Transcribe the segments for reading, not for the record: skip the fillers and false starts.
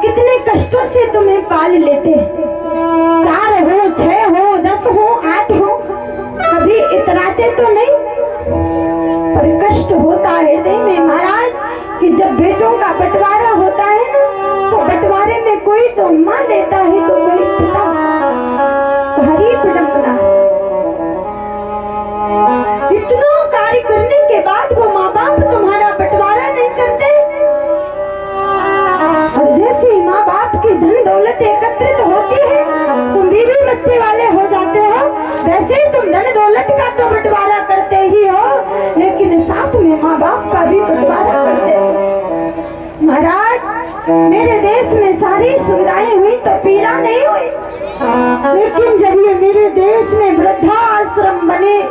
कितने कष्टों से तुम्हें पाल लेते, 4 हो 6 हो 10 हो 8 हो, कभी इतराते तो नहीं। पर कष्ट होता है हृदय में महाराज कि जब बेटों का बंटवारा होता है ना, तो बंटवारे में कोई तो मां देता है तो कोई पिता। भारी विडंबना। इतना कार्य करने के बाद वो माँ बाप तुम्हारा बंटवारा नहीं करते। और जैसे माँ बाप की धन दौलत एकत्रित होती है, तुम बीवी बच्चे वाले हो जाते हो, वैसे ही तुम धन दौलत का तो बंटवारा करते ही हो, लेकिन साथ में माँ बाप का भी बंटवारा करते हो। महाराज मेरे देश में सारी सुविधाएं हुई तो पीड़ा नहीं हुई, लेकिन जब ये मेरे देश में वृद्धाश्रम बने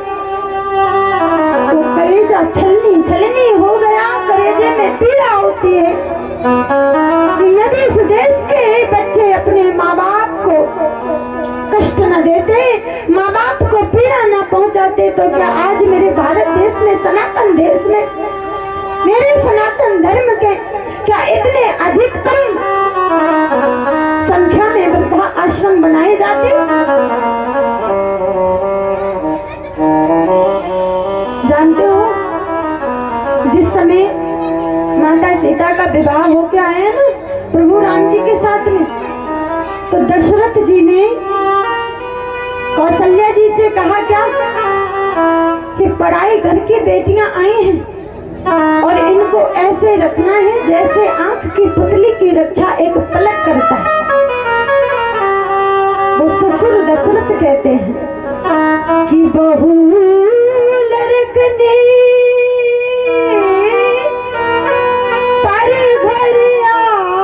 तो कलेजा छलनी छलनी हो गया, कलेजे में पीड़ा होती है। यदि इस देश के बच्चे अपने माँ बाप को कष्ट न देते, माँ बाप को पीड़ा न पहुंचाते, तो क्या आज मेरे भारत देश में, सनातन देश में, मेरे सनातन धर्म के क्या इतने अधिकतम संख्या में वृद्धा आश्रम बनाए जाते? जानते हो जिस समय माता सीता का विवाह होके आया ना प्रभु राम जी के साथ में, तो दशरथ जी ने कौशल्या जी से कहा क्या कि पराए घर की बेटियां आई हैं और इनको ऐसे रखना है जैसे आंख की पुतली की रक्षा एक पलक करता है। वो ससुर दशरथ कहते हैं कि बहू लड़कने पर घर आई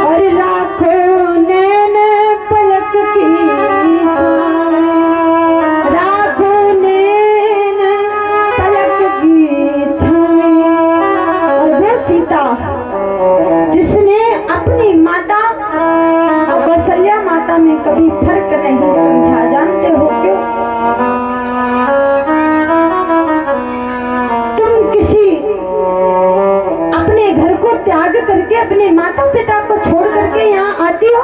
और राखो नैन पलक की छाए, राखो नैन पलक की छाए। और वो सीता जिसने अपनी माता कौशल्या माता में कभी फर्क नहीं समझा, जानते हो क्यों? तुम किसी अपने घर को त्याग करके अपने माता पिता को छोड़ करके यहाँ आती हो,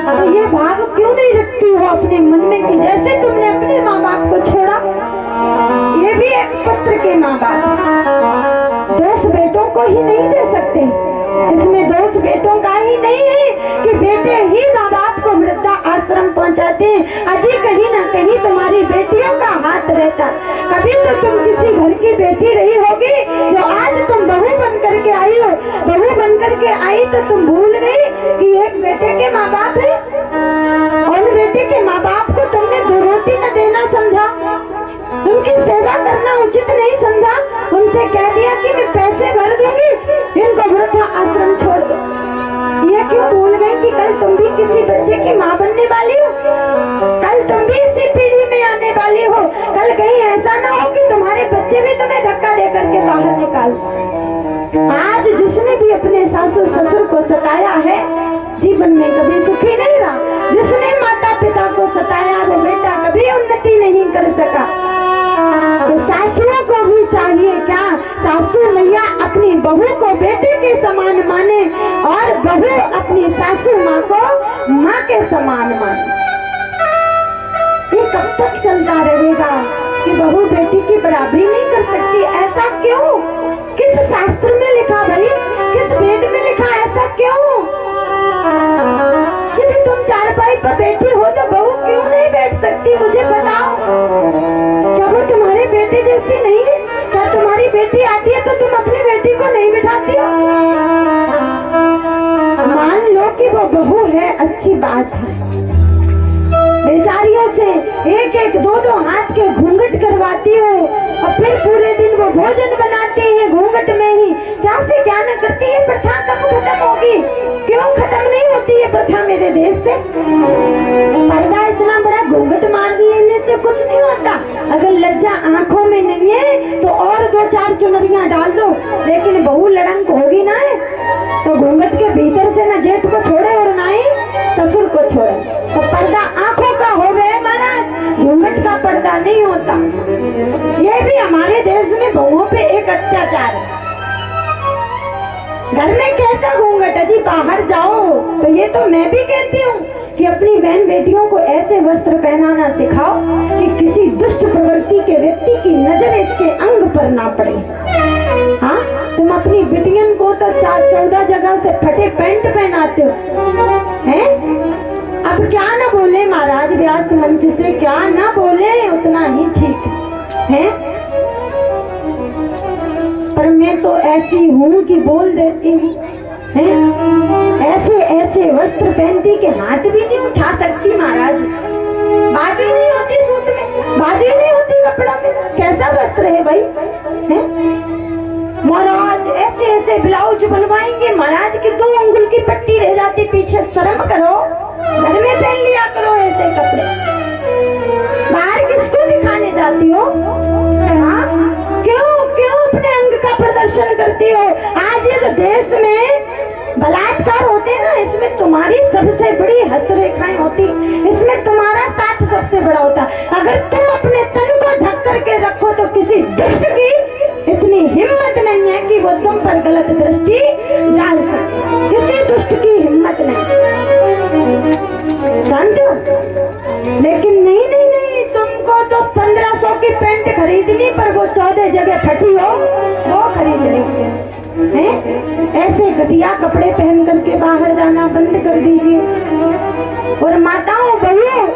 तो ये भाव क्यों नहीं रखती हो अपने मन में कि जैसे तुमने अपने माँ बाप को छोड़ा, ये भी एक पुत्र के माँ बाप दोष बेटों को ही नहीं दे सकते। इसमें दोष बेटों का ही नहीं है कि बेटे ही माँ बाप को वृद्धा आश्रम पहुँचाते हैं। अजी कहीं ना कहीं तुम्हारी बेटियों का हाथ रहता। कभी तो तुम किसी घर की बेटी रही होगी, जो आज तुम बहू बन करके आई हो। बहू बन करके आई तो तुम भूल गई कि एक बेटे के माँ बाप है, और बेटे के माँ बाप को तुमने 2 रोटी न देना समझा, उनकी सेवा करना उचित नहीं समझा। उनसे कह दिया कि मैं पैसे भर दूंगी, इनको वृद्धा आश्रम छोड़ दो। ये क्यों भूल गई कि कल तुम भी किसी बच्चे की माँ बनने वाली हो, कल तुम भी इसी पीढ़ी में आने वाली हो। कल कहीं ऐसा ना हो कि तुम्हारे बच्चे भी तुम्हें धक्का दे करके बाहर निकाल। आज जिसने भी अपने सासू ससुर को सताया है, जीवन में कभी सुखी नहीं रहा। जिसने माता पिता को सताया, वो बेटा कभी उन्नति नहीं कर सका। तो सासुओं को भी चाहिए क्या, सासू मैया अपनी बहू को बेटे के समान माने और बहू अपनी सासू माँ को माँ के समान माने। ये कब तक चलता रहेगा कि बहू बेटी की बराबरी नहीं कर सकती? ऐसा क्यों? किस शास्त्र में लिखा भाई, किस वेद में लिखा? ऐसा क्यों? यदि तुम चारपाई पर बैठी हो तो बहू क्यों नहीं बैठ सकती? मुझे बताओ, क्या वो तुम्हारे बेटे जैसी नहीं है? क्या तुम्हारी बेटी आती है तो तुम अपनी बेटी को नहीं बिठाती हो? मान लो कि वो बहू है, अच्छी बात है। बेचारियों से 1-1, 2-2 हाथ के घूंघट करवाती हो और फिर पूरे दिन वो भोजन बनाती है घूंघट में ही। क्या से क्या न करती है? प्रथा कब खत्म होगी? क्यों खत्म नहीं होती है प्रथा मेरे देश से? पर्दा इतना बड़ा घूंघट मार लेने से कुछ नहीं होता। अगर लज्जा आंखों में नहीं है तो और 2-4 चुनरियां डाल दो, लेकिन बहू लड़ंक होगी ना तो घूंघट के भीतर से न जेठ को छोड़े और ना ही ससुर को छोड़े। तो पर्दा आंखों का हो गए महाराज, घूंघट का पर्दा नहीं होता। ये भी हमारे देश में बहुओं पे एक अत्याचार है। घर में कैसा घूंघट अजी, बाहर जाओ। तो ये तो मैं भी कहती हूँ कि अपनी बहन बेटियों को ऐसे वस्त्र पहनाना सिखाओ कि किसी दुष्ट प्रवृत्ति के व्यक्ति की नजर इसके अंग पर ना पड़े। हाँ, तुम अपनी बिटियन को तो 14 जगह से फटे पैंट पहनाते हो, हैं? अब क्या ना बोले महाराज व्यास मंच से, क्या ना बोले, उतना ही ठीक है। पर मैं तो ऐसी हूँ कि बोल देती हूँ, ऐसे ऐसे वस्त्र पहनती के हाथ भी नहीं उठा सकती महाराज। बाजू नहीं होती सूट में, बाजू नहीं होती कपड़ा में, कैसा वस्त्र है भाई, है? महाराज ऐसे ऐसे ब्लाउज बनवाएंगे महाराज की 2 अंगुल की पट्टी रह जाती पीछे। शर्म करो, घर में पहन लिया करो ऐसे कपड़े। बाहर किसको दिखाने जाती हो? हाँ? क्यों क्यों अपने अंग का प्रदर्शन करती हो? आज ये जो देश में बलात्कार होते हैं ना, इसमें तुम्हारी सबसे बड़ी हस्तरेखाएं होती, इसमें तुम्हारा साथ सबसे बड़ा होता। अगर तुम अपने तन को ढक करके रखो तो किसी दुष्ट की इतनी हिम्मत नहीं है कि वो तुम पर गलत दृष्टि डाल सके। किसी दुष्ट की हिम्मत नहीं, जानते हो? लेकिन नहीं नहीं नहीं, तुमको तो 1500 की पैंट खरीदनी, पर वो 14 जगह फटी हो वो खरीदनी है। ऐसे घटिया कपड़े पहन करके बाहर जाना बंद कर दीजिए। और माताओं बहू,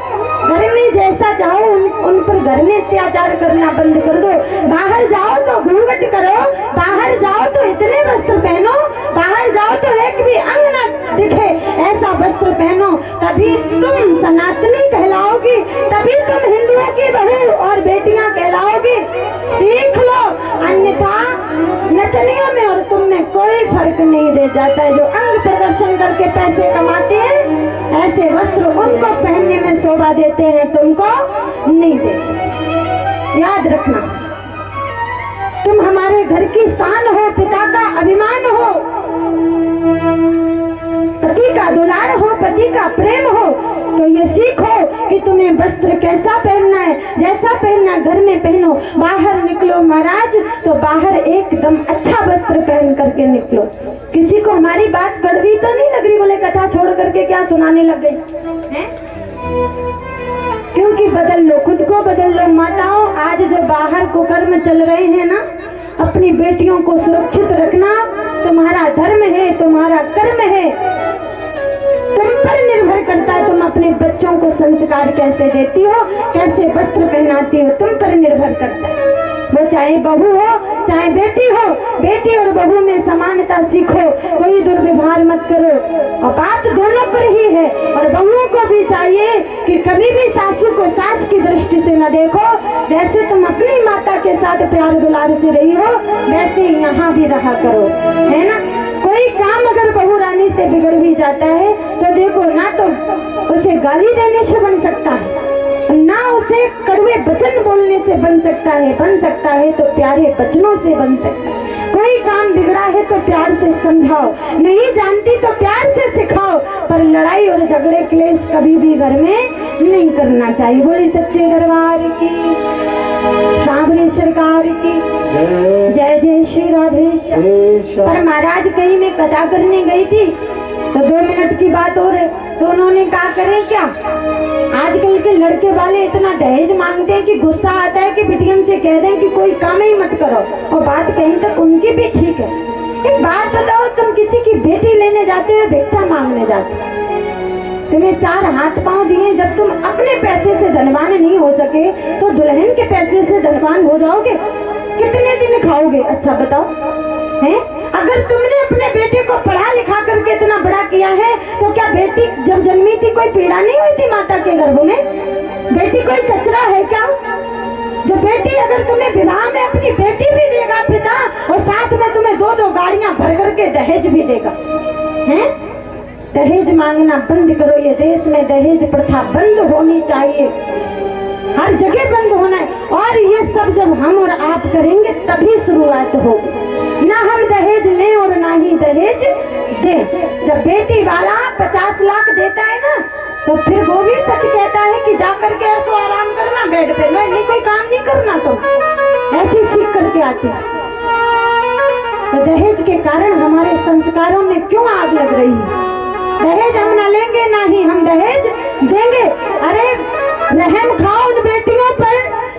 घर में जैसा जाओ उन पर घर में अत्याचार करना बंद कर दो। बाहर जाओ तो घूंघट करो, बाहर जाओ तो इतने वस्त्र पहनो, बाहर जाओ तो एक भी अंग न दिखे ऐसा वस्त्र पहनो, तभी तुम सनातनी कहलाओगी, तभी तुम हिंदुओं की बहू और बेटियां कहलाओगी। सीख लो, अन्यथा नचनियों में और तुम में कोई फर्क नहीं रह जाता है। जो अंग प्रदर्शन करके पैसे कमाते हैं, ऐसे वस्त्र उनको पहनने में शोभा देते हैं, तुमको नहीं देते। याद रखना, तुम हमारे घर की शान हो, पिता का अभिमान हो, पति का दुलार हो, पति का प्रेम हो, तो ये सीखो कि तुम्हें वस्त्र कैसा पहनना है, जैसा पहनना घर में पहनो। बाहर निकलो महाराज तो बाहर एकदम अच्छा वस्त्र पहन करके निकलो। किसी को हमारी बात कड़वी तो नहीं लग रही? बोले कथा छोड़ करके क्या सुनाने लग गई है? क्योंकि बदल लो, खुद को बदल लो। माताओं, आज जो बाहर कुकर्म चल रहे हैं ना, अपनी बेटियों को सुरक्षित रखना तुम्हारा धर्म है, तुम्हारा कर्म है। तुम पर निर्भर करता है तुम अपने बच्चों को संस्कार कैसे देती हो, कैसे वस्त्र पहनाती हो, तुम पर निर्भर करता है। वो चाहे बहू हो चाहे बेटी हो, बेटी और बहू में समानता सीखो, कोई दुर्व्यवहार मत करो। और बात दोनों पर ही है। और बहुओं को भी चाहिए कि कभी भी सासू को सास की दृष्टि से न देखो। जैसे तुम अपनी माता के साथ प्यार दुलार से रही हो, वैसे यहाँ भी रहा करो, है ना? कोई काम अगर बहू रानी से बिगड़ भी जाता है तो देखो, ना तो उसे गाली देने से बन सकता है, ना उसे कड़वे वचन बोलने से बन सकता है तो प्यारे वचनों से बन सकता है। कोई काम बिगड़ा है तो प्यार से समझाओ, नहीं जानती तो प्यार से सिखाओ, पर लड़ाई और झगड़े क्लेश कभी भी घर में नहीं करना चाहिए। बोली सच्चे दरबार की, सांवरी सरकार की जय जय श्री राधेश्याम। पर महाराज कहीं मैं कथा करने गई थी तो 2 मिनट की बात हो रही, तो उन्होंने कहा करें क्या, आजकल के लड़के वाले इतना दहेज मांगते हैं कि गुस्सा आता है कि बिटियन से कह दें कि कोई काम ही मत करो। और बात कहीं तक उनकी भी ठीक है। एक बात बताओ, तुम किसी की बेटी लेने जाते हो, भिक्षा मांगने जाते हो, तुम्हें 4 हाथ पांव दिए, जब तुम अपने पैसे से धनवान नहीं हो सके तो दुल्हन के पैसे से धनवान हो जाओगे? कितने दिन खाओगे? अच्छा बताओ, हैं? अगर तुमने अपने बेटे को पढ़ा लिखा करके इतना बड़ा किया है तो क्या बेटी जब जन्मी थी कोई पीड़ा नहीं हुई थी माता के गर्भ में? बेटी कोई कचरा है क्या? जो बेटी अगर तुम्हें विवाह में अपनी बेटी भी देगा पिता, और साथ में तुम्हें 2-2 गाड़ियां भर करके दहेज भी देगा, हैं? दहेज मांगना बंद करो। ये देश में दहेज प्रथा बंद होनी चाहिए, हर जगह बंद होना है। और ये सब जब हम और आप करेंगे तभी शुरुआत होगी। ना हम दहेज लें और ना ही दहेज दें। जब बेटी वाला 50 लाख देता है ना, तो फिर वो भी सच कहता है कि जाकर के ऐसो आराम करना बेड पे, नहीं कोई काम नहीं करना, तुम ऐसी सीख करके आते। तो दहेज के कारण हमारे संस्कारों में क्यों आग लग रही है? दहेज हम न लेंगे, ना ही हम दहेज देंगे। अरे रहम खाओ उन बेटियों पर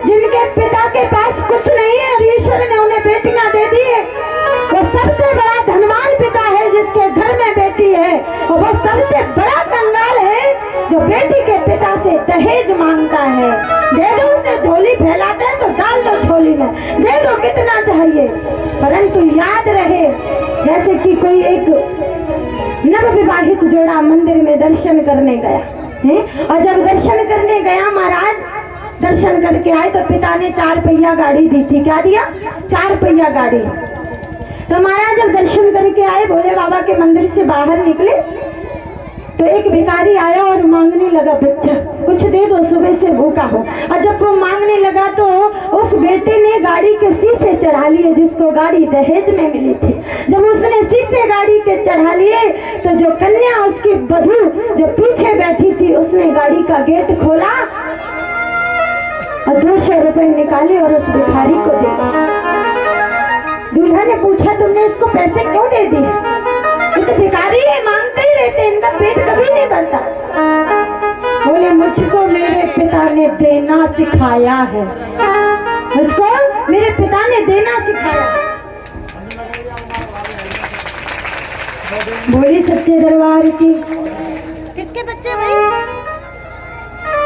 जिनके पिता के पास कुछ नहीं है और ईश्वर ने उन्हें बेटियां दे दी है। वो सबसे बड़ा धनवान पिता है जिसके घर में बेटी है, और वो सबसे बड़ा कंगाल है जो बेटी के पिता से दहेज मांगता है। दे दो उसे, झोली फैलाते हैं तो डाल दो झोली में, दे दो कितना चाहिए। परंतु याद रहे, जैसे कि कोई एक नव विवाहित जोड़ा मंदिर में दर्शन करने गया है, और जब दर्शन करने गया महाराज, दर्शन करके आए तो पिता ने 4 पहिया गाड़ी दी थी। क्या दिया? 4 पहिया गाड़ी। तो महाराज जब दर्शन करके आए, भोले बाबा के मंदिर से बाहर निकले तो एक भिखारी आया और मांगने लगा, बच्चा कुछ दे दो, सुबह से भूखा हो। और जब वो मांगने लगा तो उस बेटे ने गाड़ी के शीशे चढ़ा लिए, जिसको गाड़ी दहेज में मिली थी। जब उसने शीशे गाड़ी के चढ़ा लिए तो जो कन्या उसकी बधू जो पीछे बैठी थी, उसने गाड़ी का गेट खोला और 200 रुपए निकाले और उस भिखारी को दे। दूल्हा ने पूछा, तुमने इसको पैसे क्यों दे दिए? ये तो भिखारी है, मांगते ही रहते, इनका पेट कभी नहीं भरता। बोले, मुझको मेरे पिता ने देना सिखाया है, मुझको मेरे पिता ने देना सिखाया। बोली सच्चे दरबार की। किसके बच्चे भाई?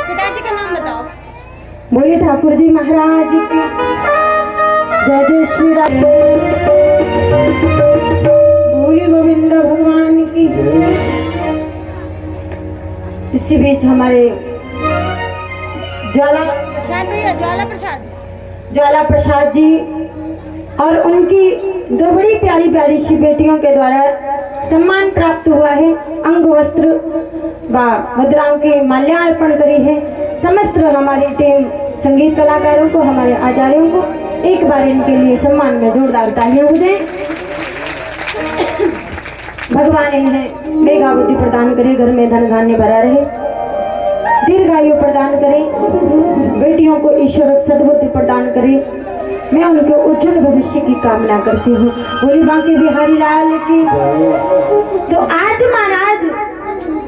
पिताजी का नाम बताओ। बोली ठाकुर जी महाराज की जय जय श्री राम। बोली गोविंद भगवान की। इसी बीच हमारे ज्वाला प्रसाद जी और उनकी 2 बड़ी प्यारी प्यारी सी बेटियों के द्वारा सम्मान प्राप्त हुआ है। अंग वस्त्र व मुद्राओं की माल्यार्पण करी है। समस्त हमारी टीम संगीत कलाकारों को, हमारे आचार्यों को एक बार इनके लिए सम्मान में जोरदार तालियां हो जाए। भगवान इन्हें मेघा बुद्धि प्रदान करे, घर में धन धान्य भरा रहे, दीर्घायु प्रदान करे, बेटियों को ईश्वर सद्बुद्धि प्रदान करे। मैं उनके उज्जवल भविष्य की कामना करती हूँ। बोली बांके बिहारी लाल की। तो आज महाराज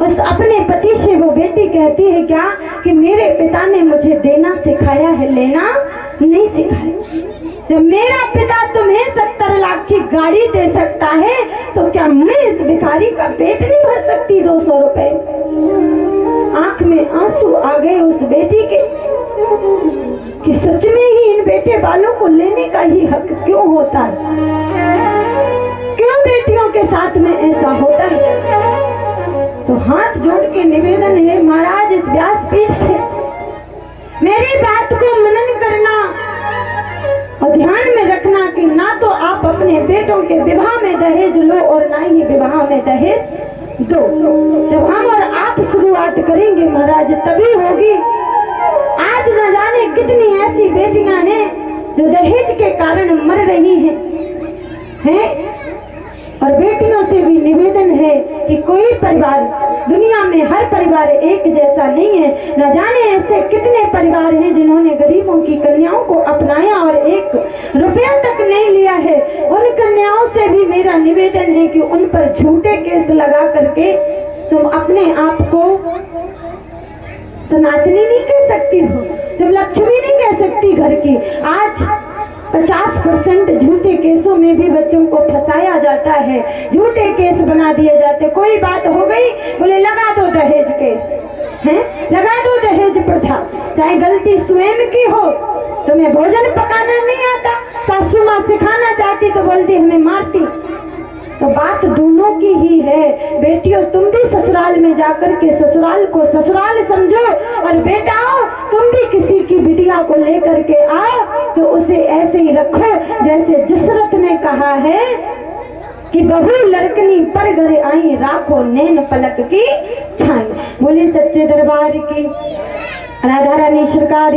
उस अपने पति से वो बेटी कहती है क्या कि मेरे पिता ने मुझे देना सिखाया है, लेना नहीं सिखाया। जब मेरा पिता तुम्हें 70 लाख की गाड़ी दे सकता है तो क्या मैं इस भिखारी का पेट नहीं भर सकती? 200 रुपए। आंख में आंसू आ गए उस बेटी के कि सच में ही इन बेटे वालों को लेने का ही हक क्यों होता है? क्यों बेटियों के साथ में ऐसा होता है? तो हाथ जोड़ के निवेदन है महाराज, इस व्यासपीठ से मेरी बात को मनन करना और ध्यान में रखना कि ना तो आप अपने बेटों के विवाह में दहेज लो और ना ही विवाह में दहेज दो। जब हम और आप शुरुआत करेंगे महाराज तभी होगी। आज न जाने कितनी ऐसी बेटियां हैं जो दहेज के कारण मर रही हैं? और बेटियों से भी निवेदन है कि कोई परिवार, दुनिया में हर परिवार एक जैसा नहीं है। न जाने ऐसे कितने परिवार हैं जिन्होंने गरीबों की कन्याओं को अपनाया और 1 रुपया तक नहीं लिया है। उन कन्याओं से भी मेरा निवेदन है कि उन पर झूठे केस लगा करके तुम अपने आप को सनातनी नहीं कह सकती हो, तुम लक्ष्मी नहीं कह सकती घर की। आज 50% झूठे केसों में भी बच्चों को फंसाया जाता है, झूठे केस बना दिए जाते। कोई बात हो गई, बोले लगा दो दहेज केस, हैं? लगा दो दहेज प्रथा। चाहे गलती स्वयं की हो, तुम्हें भोजन पकाना नहीं आता, सासू माँ सिखाना चाहती तो बोलती हमें मारती। तो बात दोनों की ही है। बेटियों तुम भी ससुराल में जाकर के ससुराल को ससुराल समझो, और बेटाओ तुम भी किसी की बिटिया को लेकर के आओ तो उसे ऐसे ही रखो जैसे जसरत ने कहा है कि बहू लड़कनी पर घर आई, राखो नैन पलक की छाई। बोले सच्चे दरबार की। राधा रानी सरकार।